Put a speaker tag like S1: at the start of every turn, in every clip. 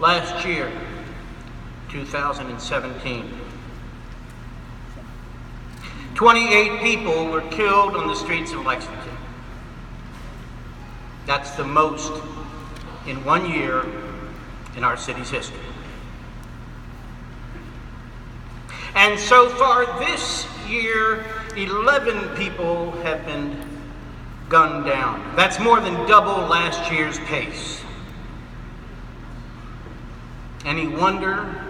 S1: last year, 2017. 28 people were killed on the streets of Lexington. That's the most in 1 year in our city's history. And so far this year, 11 people have been gunned down. That's more than double last year's pace. Any wonder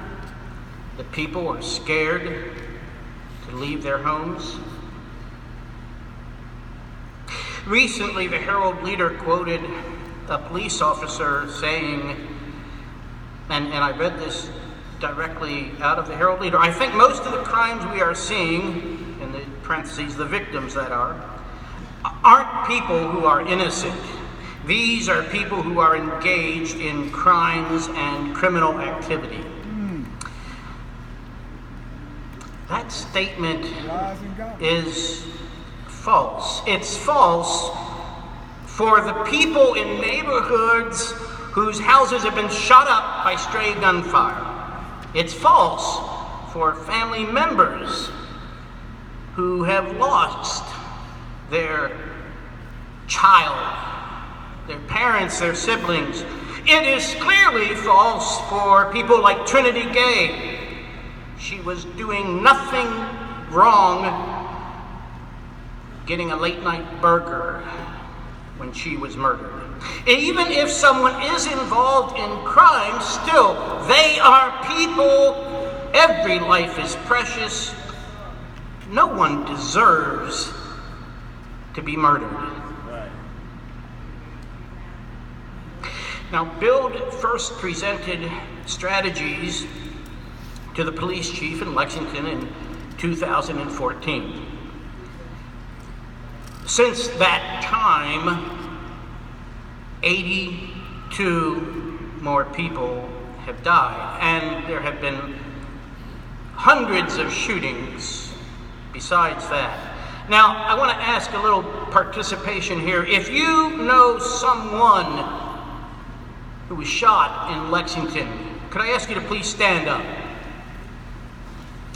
S1: that people are scared to leave their homes? Recently, the Herald Leader quoted a police officer saying, and I read this directly out of the Herald Leader, "I think most of the crimes we are seeing," in the parentheses, the victims that aren't people who are innocent. These are people who are engaged in crimes and criminal activity. That statement is false. It's false for the people in neighborhoods whose houses have been shot up by stray gunfire. It's false for family members who have lost their child, their parents, their siblings. It is clearly false for people like Trinity Gay. She was doing nothing wrong getting a late-night burger when she was murdered. Even if someone is involved in crime, still, they are people. Every life is precious. No one deserves to be murdered. Now, Build first presented strategies to the police chief in Lexington in 2014. Since that time, 82 more people have died, and there have been hundreds of shootings besides that. Now, I want to ask a little participation here. If you know someone who was shot in Lexington, could I ask you to please stand up?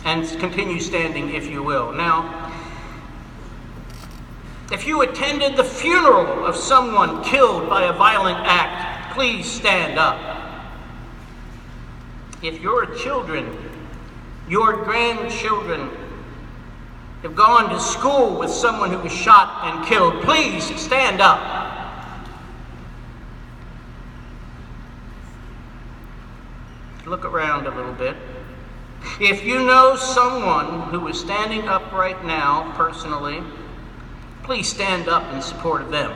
S1: And continue standing if you will. Now, if you attended the funeral of someone killed by a violent act, please stand up. If your children, your grandchildren have gone to school with someone who was shot and killed, please stand up. Look around a little bit. If you know someone who is standing up right now personally, please stand up in support of them.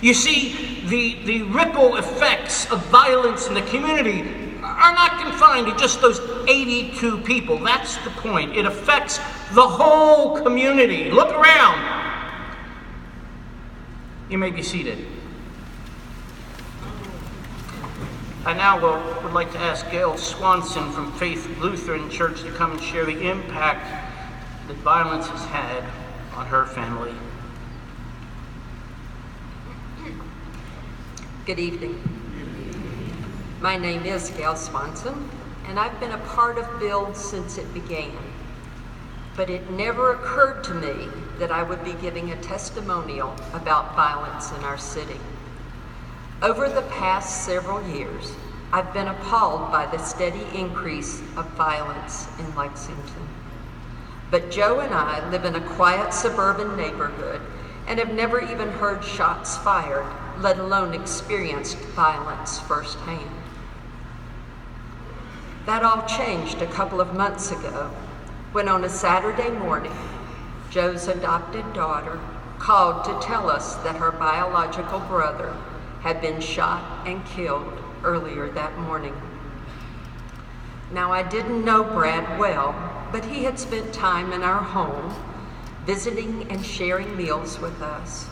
S1: You see, the ripple effects of violence in the community are not confined to just those 82 people. That's the point. It affects the whole community. Look around. You may be seated. I now would like to ask Gail Swanson from Faith Lutheran Church to come and share the impact that violence has had on her family.
S2: Good evening. My name is Gail Swanson, and I've been a part of Build since it began. But it never occurred to me that I would be giving a testimonial about violence in our city. Over the past several years, I've been appalled by the steady increase of violence in Lexington. But Joe and I live in a quiet suburban neighborhood and have never even heard shots fired, let alone experienced violence firsthand. That all changed a couple of months ago when on a Saturday morning, Joe's adopted daughter called to tell us that her biological brother had been shot and killed earlier that morning. Now, I didn't know Brad well, but he had spent time in our home, visiting and sharing meals with us.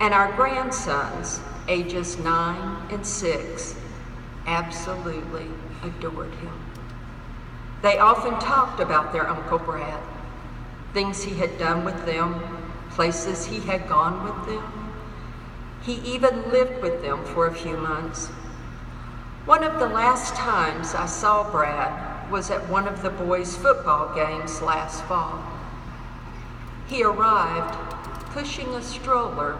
S2: And our grandsons, ages 9 and 6, absolutely adored him. They often talked about their Uncle Brad, things he had done with them, places he had gone with them. He even lived with them for a few months. One of the last times I saw Brad was at one of the boys' football games last fall. He arrived pushing a stroller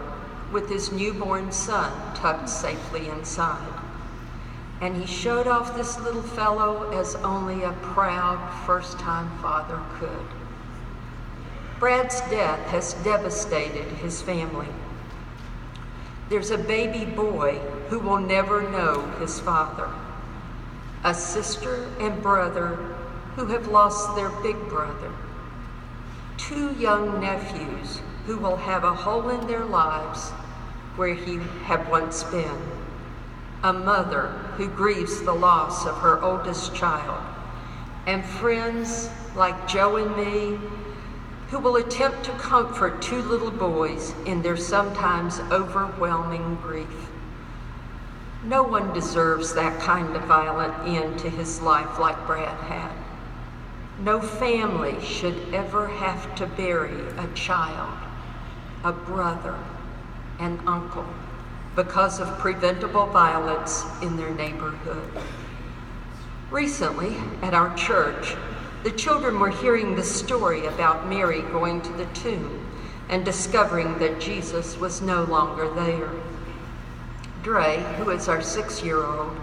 S2: with his newborn son tucked safely inside. And he showed off this little fellow as only a proud first-time father could. Brad's death has devastated his family. There's a baby boy who will never know his father, a sister and brother who have lost their big brother, 2 young nephews who will have a hole in their lives where he had once been, a mother who grieves the loss of her oldest child, and friends like Joe and me who will attempt to comfort 2 little boys in their sometimes overwhelming grief. No one deserves that kind of violent end to his life like Brad had. No family should ever have to bury a child, a brother, an uncle, because of preventable violence in their neighborhood. Recently, at our church, the children were hearing the story about Mary going to the tomb and discovering that Jesus was no longer there. Dre, who is our 6-year-old,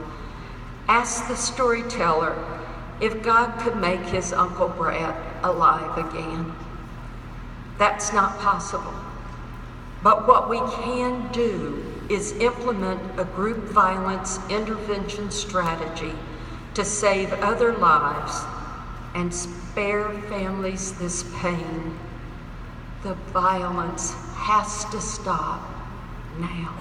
S2: asked the storyteller if God could make his Uncle Brad alive again. That's not possible. But what we can do is implement a group violence intervention strategy to save other lives and spare families this pain. The violence has to stop now.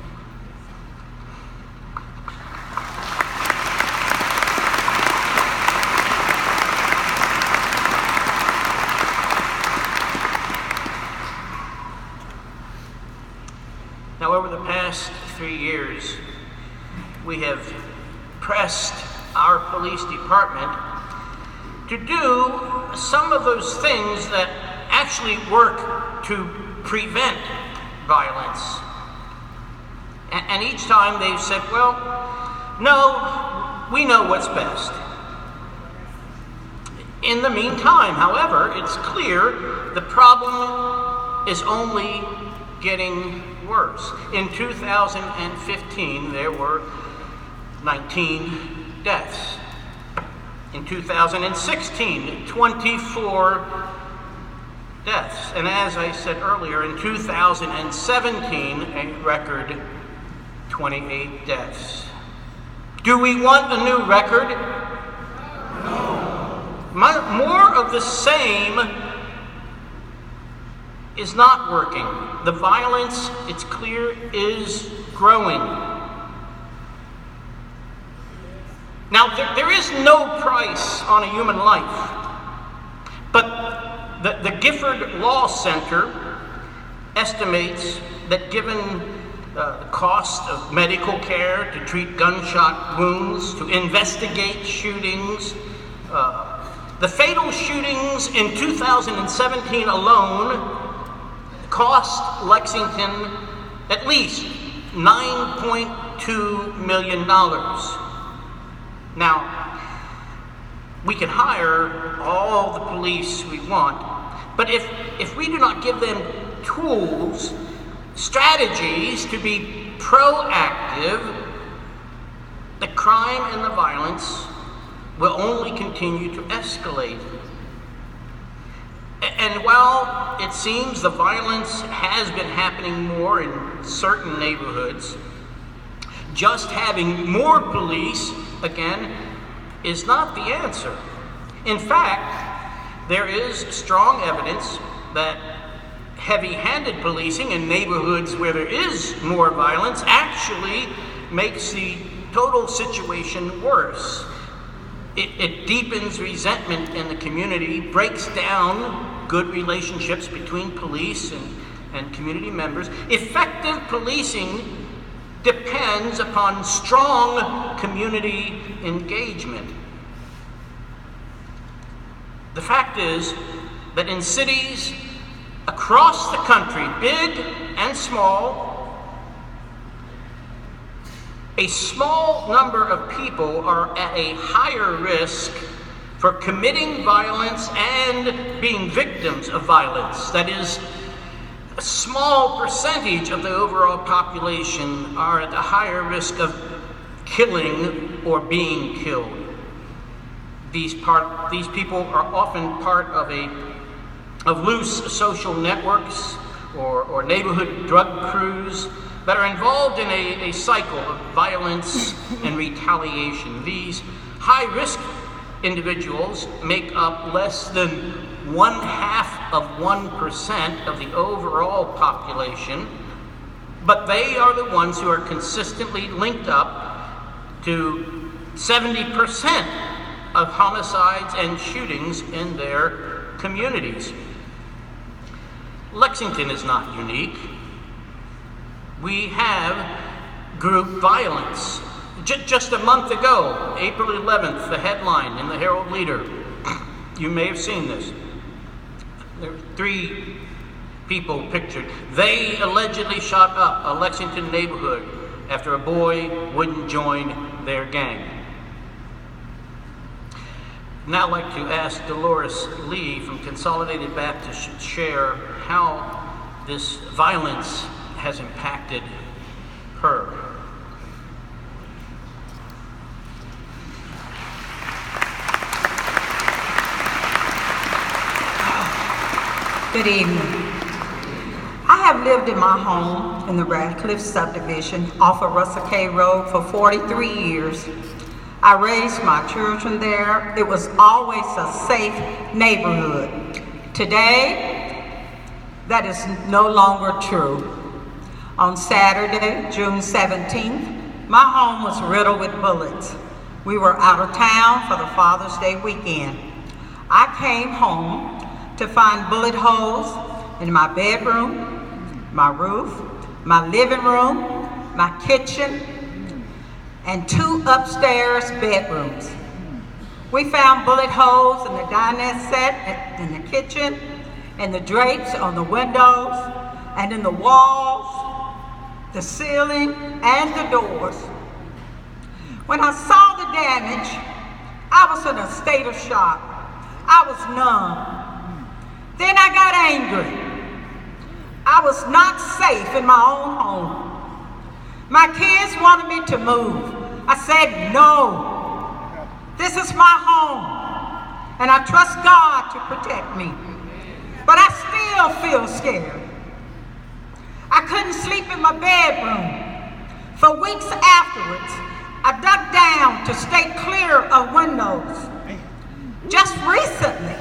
S1: Now, over the past 3 years, we have pressed our police department to do some of those things that actually work to prevent violence. And each time they've said, well, no, we know what's best. In the meantime, however, it's clear the problem is only getting worse. In 2015, there were 19 deaths. In 2016, 24 deaths. And as I said earlier, in 2017, a record 28 deaths. Do we want a new record? No. More of the same is not working. The violence, it's clear, is growing. Now, there is no price on a human life, but the Gifford Law Center estimates that given the cost of medical care to treat gunshot wounds, to investigate shootings, the fatal shootings in 2017 alone cost Lexington at least $9.2 million. Now, we can hire all the police we want, but if we do not give them tools, strategies to be proactive, the crime and the violence will only continue to escalate. And while it seems the violence has been happening more in certain neighborhoods, just having more police, again, is not the answer. In fact, there is strong evidence that heavy-handed policing in neighborhoods where there is more violence actually makes the total situation worse. It deepens resentment in the community, breaks down good relationships between police and community members. Effective policing depends upon strong community engagement. The fact is that in cities across the country, big and small, a small number of people are at a higher risk for committing violence and being victims of violence. That is, a small percentage of the overall population are at a higher risk of killing or being killed. These people are often part of loose social networks or neighborhood drug crews that are involved in a cycle of violence and retaliation. These high-risk individuals make up less than 0.5% of the overall population, but they are the ones who are consistently linked up to 70% of homicides and shootings in their communities. Lexington is not unique. We have group violence. Just a month ago, April 11th, the headline in the Herald Leader, you may have seen this. There were 3 people pictured. They allegedly shot up a Lexington neighborhood after a boy wouldn't join their gang. Now I'd like to ask Dolores Lee from Consolidated Baptist to share how this violence has impacted her.
S3: Good evening. I have lived in my home in the Radcliffe subdivision off of Russell K. Road for 43 years. I raised my children there. It was always a safe neighborhood. Today, that is no longer true. On Saturday, June 17th, my home was riddled with bullets. We were out of town for the Father's Day weekend. I came home to find bullet holes in my bedroom, my roof, my living room, my kitchen, and 2 upstairs bedrooms. We found bullet holes in the dinette set, in the kitchen, in the drapes on the windows, and in the walls, the ceiling, and the doors. When I saw the damage, I was in a state of shock. I was numb. Then I got angry. I was not safe in my own home. My kids wanted me to move. I said, no, this is my home, and I trust God to protect me. But I still feel scared. I couldn't sleep in my bedroom. For weeks afterwards, I dug down to stay clear of windows. Just recently,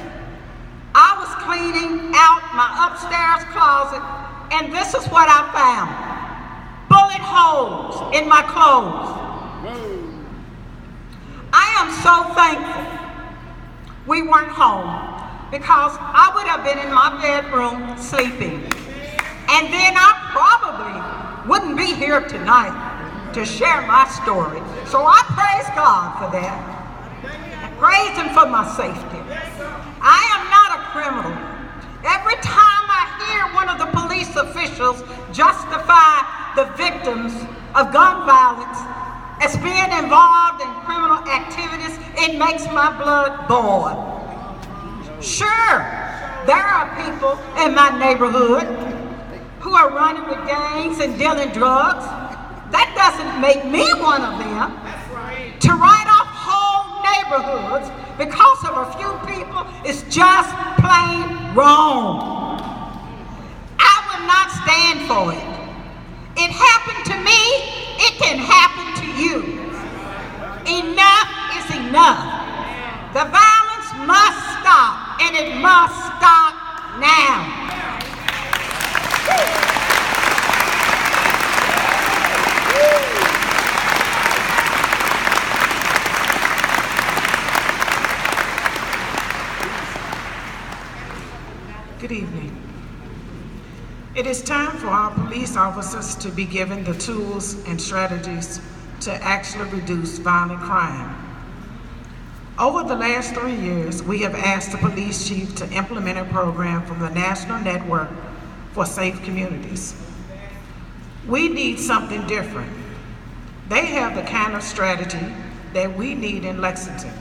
S3: I was cleaning out my upstairs closet, and this is what I found. Bullet holes in my clothes. I am so thankful we weren't home, because I would have been in my bedroom sleeping. And then I probably wouldn't be here tonight to share my story. So I praise God for that. I praise Him for my safety. I am not a criminal. Every time I hear one of the police officials justify the victims of gun violence as being involved in criminal activities, it makes my blood boil. Sure, there are people in my neighborhood who are running with gangs and dealing drugs. That doesn't make me one of them. To write off whole neighborhoods because of a few people is just plain wrong. I will not stand for it. It happened to me, it can happen to you. Enough is enough. The violence must stop, and it must stop now.
S4: Good evening. It is time for our police officers to be given the tools and strategies to actually reduce violent crime. Over the last 3 years, we have asked the police chief to implement a program from the National Network for Safe Communities. We need something different. They have the kind of strategy that we need in Lexington.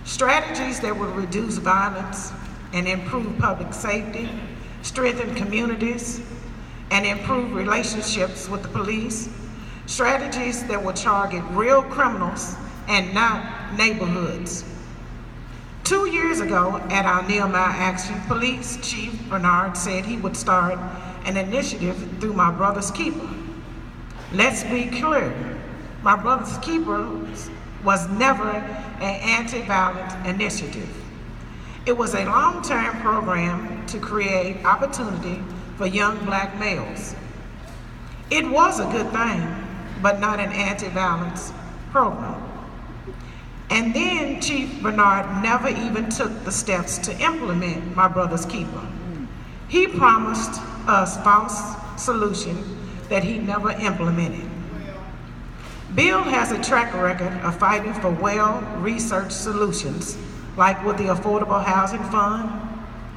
S4: Strategies that will reduce violence and improve public safety, strengthen communities, and improve relationships with the police. Strategies that will target real criminals and not neighborhoods. 2 years ago at our Nehemiah Action, Police Chief Bernard said he would start an initiative through My Brother's Keeper. Let's be clear, My Brother's Keeper was never an anti-violence initiative. It was a long-term program to create opportunity for young black males. It was a good thing, but not an anti-violence program. And then Chief Bernard never even took the steps to implement My Brother's Keeper. He promised us false solutions that he never implemented. Bill has a track record of fighting for well-researched solutions, like with the Affordable Housing Fund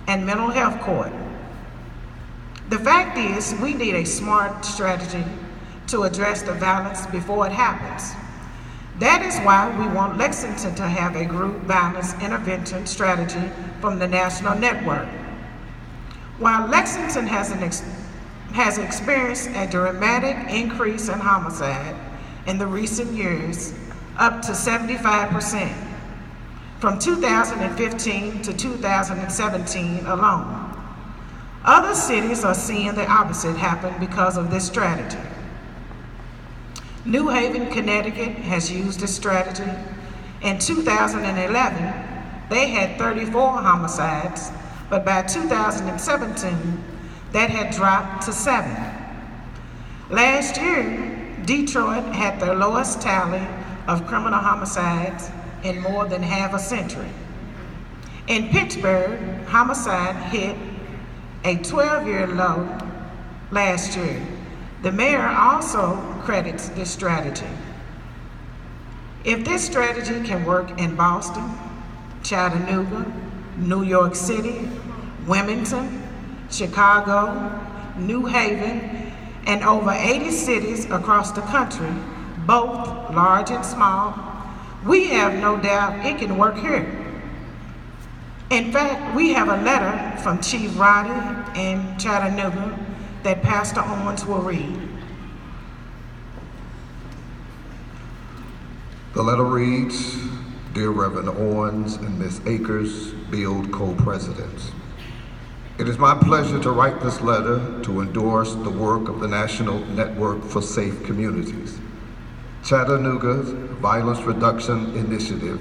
S4: and Mental Health Court. The fact is, we need a smart strategy to address the violence before it happens. That is why we want Lexington to have a group violence intervention strategy from the national network. While Lexington has experienced a dramatic increase in homicide in the recent years, up to 75%, from 2015 to 2017 alone. Other cities are seeing the opposite happen because of this strategy. New Haven, Connecticut has used this strategy. In 2011, they had 34 homicides, but by 2017, that had dropped to 7. Last year, Detroit had their lowest tally of criminal homicides in more than half a century. In Pittsburgh, homicide hit a 12-year low last year. The mayor also credits this strategy. If this strategy can work in Boston, Chattanooga, New York City, Wilmington, Chicago, New Haven, and over 80 cities across the country, both large and small, we have no doubt it can work here. In fact, we have a letter from Chief Roddy in Chattanooga that Pastor Owens will read.
S5: The letter reads, Dear Reverend Owens and Ms. Akers, Build co-presidents. It is my pleasure to write this letter to endorse the work of the National Network for Safe Communities. Chattanooga's Violence Reduction Initiative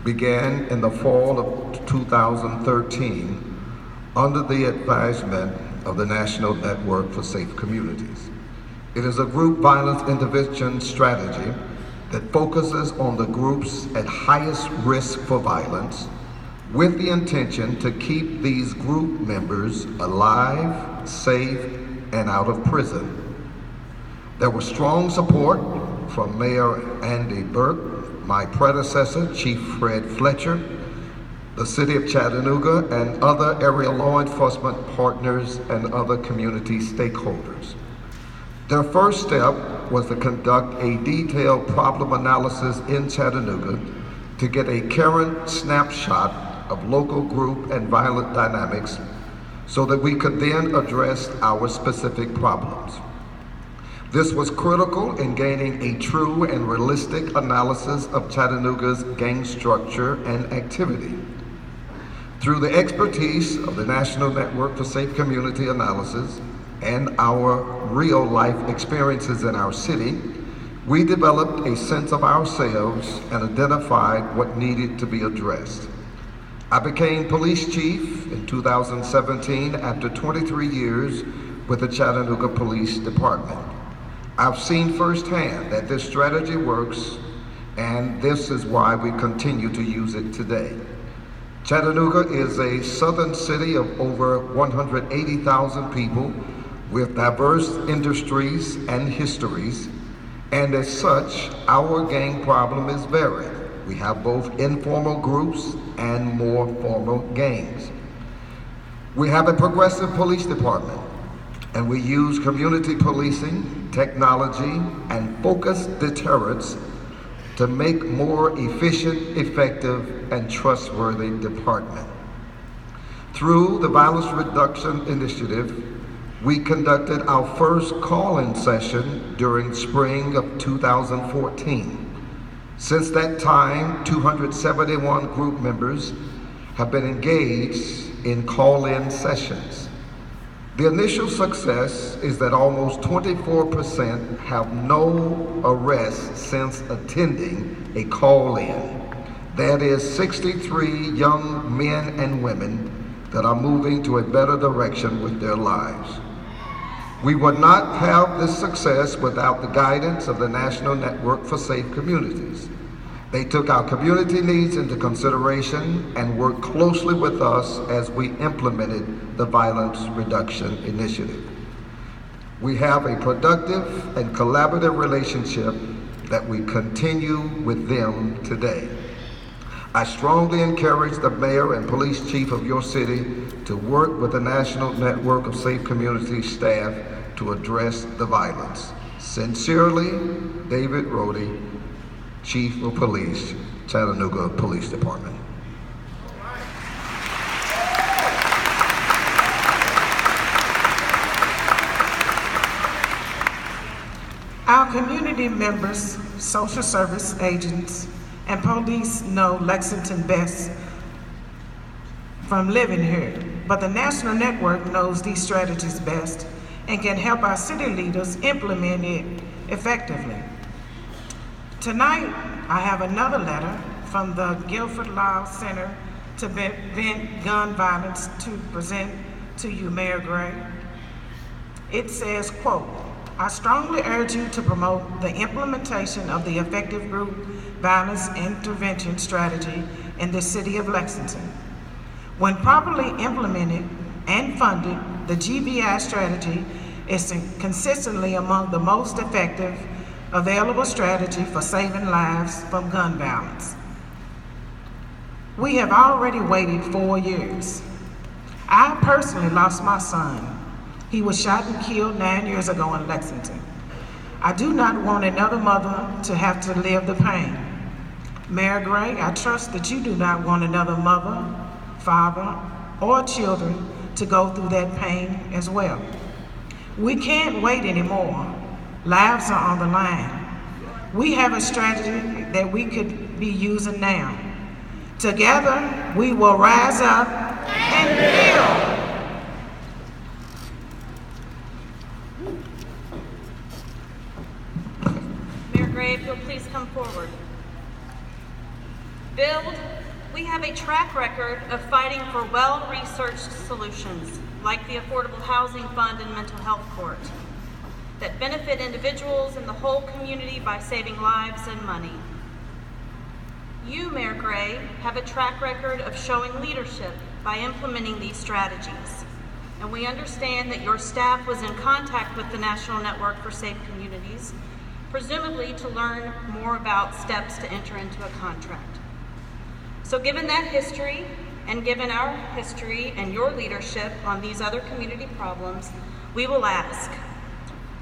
S5: began in the fall of 2013 under the advisement of the National Network for Safe Communities. It is a group violence intervention strategy that focuses on the groups at highest risk for violence, with the intention to keep these group members alive, safe, and out of prison. There was strong support from Mayor Andy Burke, my predecessor, Chief Fred Fletcher, the City of Chattanooga, and other area law enforcement partners and other community stakeholders. Their first step was to conduct a detailed problem analysis in Chattanooga to get a current snapshot of local group and violent dynamics so that we could then address our specific problems. This was critical in gaining a true and realistic analysis of Chattanooga's gang structure and activity. Through the expertise of the National Network for Safe Community Analysis and our real-life experiences in our city, we developed a sense of ourselves and identified what needed to be addressed. I became police chief in 2017 after 23 years with the Chattanooga Police Department. I've seen firsthand that this strategy works, and this is why we continue to use it today. Chattanooga is a southern city of over 180,000 people with diverse industries and histories, and as such, our gang problem is varied. We have both informal groups and more formal gangs. We have a progressive police department, and we use community policing, technology, and focused deterrence to make more efficient, effective, and trustworthy department. Through the Violence Reduction Initiative, we conducted our first call-in session during spring of 2014. Since that time, 271 group members have been engaged in call-in sessions. The initial success is that almost 24% have no arrests since attending a call-in. That is 63 young men and women that are moving to a better direction with their lives. We would not have this success without the guidance of the National Network for Safe Communities. They took our community needs into consideration and worked closely with us as we implemented the Violence Reduction Initiative. We have a productive and collaborative relationship that we continue with them today. I strongly encourage the mayor and police chief of your city to work with the National Network of Safe Communities staff to address the violence. Sincerely, David Rhodey, Chief of Police, Chattanooga Police Department.
S4: Our community members, social service agents, and police know Lexington best from living here, but the National Network knows these strategies best and can help our city leaders implement it effectively. Tonight, I have another letter from the Guilford Law Center to Prevent Gun Violence to present to you, Mayor Gray. It says, quote, I strongly urge you to promote the implementation of the effective group violence intervention strategy in the city of Lexington. When properly implemented and funded, the GVI strategy is consistently among the most effective available strategy for saving lives from gun violence. We have already waited 4 years. I personally lost my son. He was shot and killed 9 years ago in Lexington. I do not want another mother to have to live the pain. Mayor Gray, I trust that you do not want another mother, father, or children to go through that pain as well. We can't wait anymore. Lives are on the line. We have a strategy that we could be using now. Together, we will rise up and build.
S6: Mayor Gray, if you'll please come forward. Build, we have a track record of fighting for well-researched solutions, like the Affordable Housing Fund and Mental Health Court, that benefit individuals and the whole community by saving lives and money. You, Mayor Gray, have a track record of showing leadership by implementing these strategies. And we understand that your staff was in contact with the National Network for Safe Communities, presumably to learn more about steps to enter into a contract. So given that history, and given our history and your leadership on these other community problems, we will ask,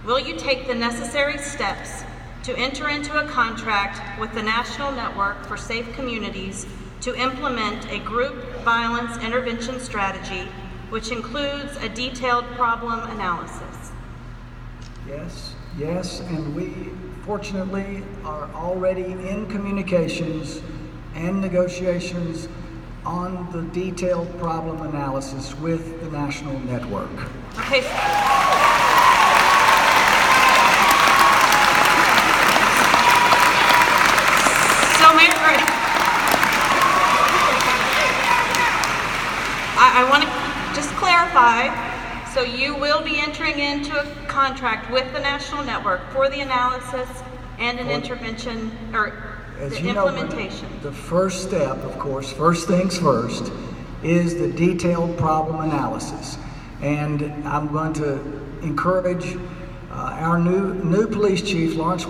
S6: will you take the necessary steps to enter into a contract with the National Network for Safe Communities to implement a group violence intervention strategy, which includes a detailed problem analysis?
S7: Yes, and we fortunately are already in communications and negotiations on the detailed problem analysis with the National Network.
S6: Okay. So, Mayor Gray, I want to just clarify. So you will be entering into a contract with the National Network for the analysis and an intervention, or
S7: as
S6: the
S7: you know,
S6: implementation.
S7: the first step, of course, first things first, is the detailed problem analysis. And I'm going to encourage Our new police chief, Lawrence,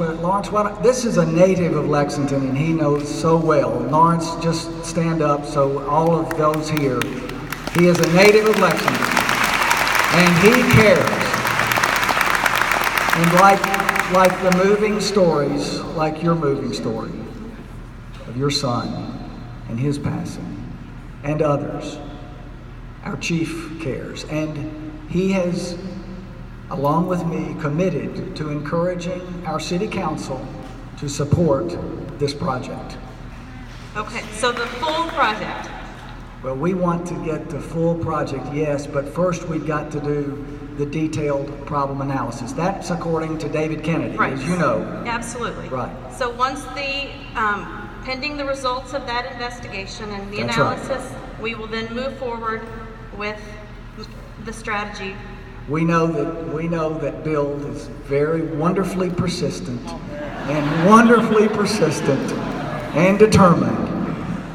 S7: this is a native of Lexington, and he knows so well. Lawrence, just stand up so all of those here. He is a native of Lexington, and he cares. And like the moving stories, like your moving story of your son and his passing, and others, our chief cares. And he has, along with me, committed to encouraging our city council to support this project.
S6: Okay, so the full project.
S7: Well, we want to get the full project, yes, but first we've got to do the detailed problem analysis. That's according to David Kennedy,
S6: Right.
S7: as you know.
S6: Absolutely.
S7: Right.
S6: So once the, pending the results of that investigation and the
S7: That's right.
S6: analysis, we will then move forward with the strategy.
S7: We know that Bill is very wonderfully persistent and determined.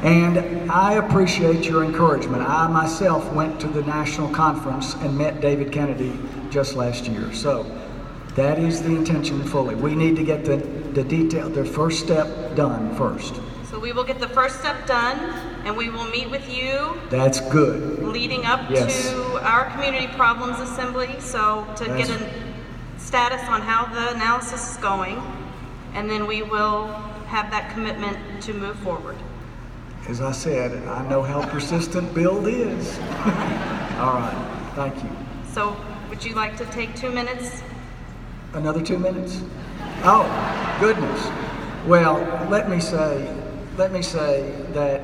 S7: And I appreciate your encouragement. I myself went to the national conference and met David Kennedy just last year. So that is the intention fully. We need to get the first step done first.
S6: So we will get the first step done, and we will meet with you
S7: That's good.
S6: leading up
S7: Yes.
S6: to our Community Problems Assembly, so to get a status on how the analysis is going, and then we will have that commitment to move forward.
S7: As I said, I know how persistent Bill is. All right, thank you.
S6: So would you like to take 2 minutes?
S7: Another 2 minutes? Oh, goodness. Well, let me say that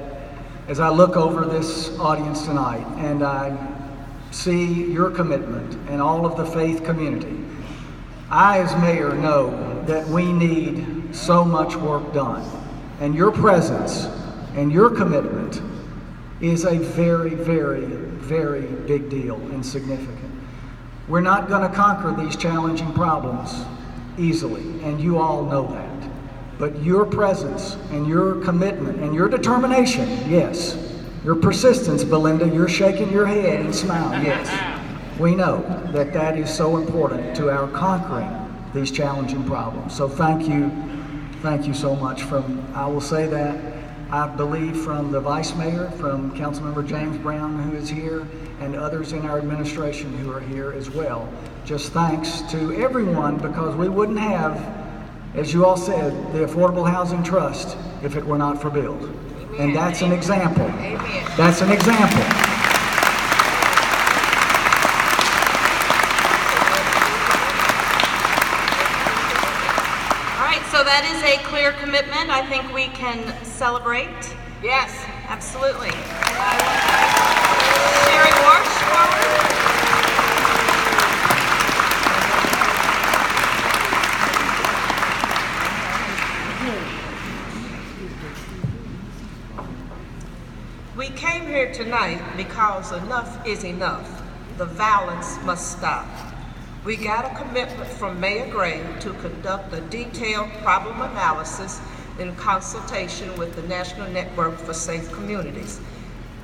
S7: as I look over this audience tonight and I see your commitment and all of the faith community, I as mayor know that we need so much work done. And your presence and your commitment is a very, very, very big deal and significant. We're not going to conquer these challenging problems easily, and you all know that. But your presence and your commitment and your determination, yes. Your persistence, Belinda, you're shaking your head and smiling, yes. We know that that is so important to our conquering these challenging problems. So thank you so much. I will say that, I believe from the Vice Mayor, from Councilmember James Brown, who is here, and others in our administration who are here as well. Just thanks to everyone, because we wouldn't have, as you all said, the Affordable Housing Trust if it were not for Bill. And that's an example. That's an example.
S6: So that is a clear commitment. I think we can celebrate.
S3: Yes.
S6: Absolutely. Sherry Walsh, forward.
S8: We came here tonight because enough is enough. The violence must stop. We got a commitment from Mayor Gray to conduct a detailed problem analysis in consultation with the National Network for Safe Communities.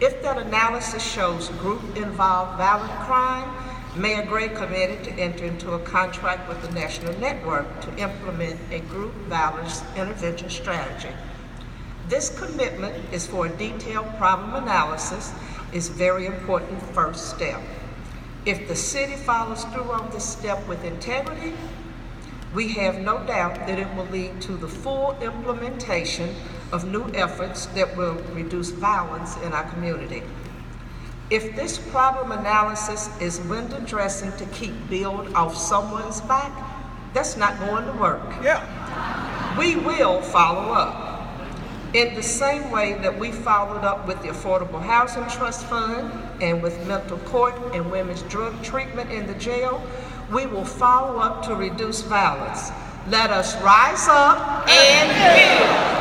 S8: If that analysis shows group-involved violent crime, Mayor Gray committed to enter into a contract with the National Network to implement a group violence intervention strategy. This commitment is for a detailed problem analysis, is a very important first step. If the city follows through on this step with integrity, we have no doubt that it will lead to the full implementation of new efforts that will reduce violence in our community. If this problem analysis is window dressing to keep Bill off someone's back, that's not going to work.
S9: Yeah.
S8: We will follow up. In the same way that we followed up with the Affordable Housing Trust Fund and with mental court and women's drug treatment in the jail, we will follow up to reduce violence. Let us rise up and build.